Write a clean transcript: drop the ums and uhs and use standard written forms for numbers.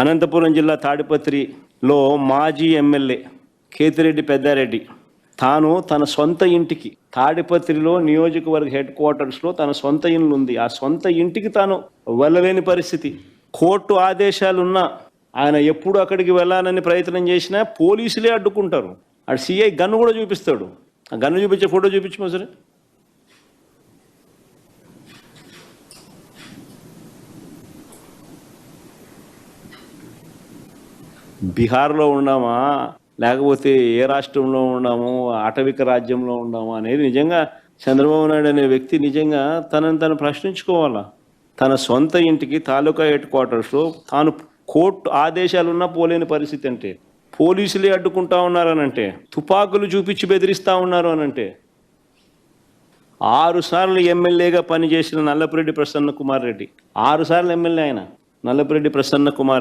అనంతపురం జిల్లా తాడిపత్రిలో మాజీ ఎమ్మెల్యే కేతిరెడ్డి పెద్దారెడ్డి తాను తన సొంత ఇంటికి తాడిపత్రిలో నియోజకవర్గ హెడ్ క్వార్టర్స్లో తన సొంత ఇల్లు ఉంది. ఆ సొంత ఇంటికి తాను వెళ్ళలేని పరిస్థితి. కోర్టు ఆదేశాలున్నా ఆయన ఎప్పుడు అక్కడికి వెళ్ళాలని ప్రయత్నం చేసినా పోలీసులే అడ్డుకుంటారు. ఆ సిఐ గన్ను కూడా చూపిస్తాడు. ఆ గన్ను చూపించే ఫోటో చూపించమో సరే. బీహార్లో ఉన్నామా లేకపోతే ఏ రాష్ట్రంలో ఉన్నాము, అటవిక రాజ్యంలో ఉన్నాము అనేది నిజంగా చంద్రబాబు నాయుడు అనే వ్యక్తి నిజంగా తనను ప్రశ్నించుకోవాలా. తన సొంత ఇంటికి తాలూకా హెడ్ క్వార్టర్స్లో తాను కోర్టు ఆదేశాలున్నా పోలేని పరిస్థితి అంటే, పోలీసులే అడ్డుకుంటా ఉన్నారనంటే, తుపాకులు చూపించి బెదిరిస్తూ ఉన్నారు అనంటే, 6 సార్లు ఎమ్మెల్యేగా పనిచేసిన నల్లపురెడ్డి ప్రసన్న కుమార్ రెడ్డి, 6 సార్లు ఎమ్మెల్యే ఆయన నల్లపురెడ్డి ప్రసన్న కుమార్ రెడ్డి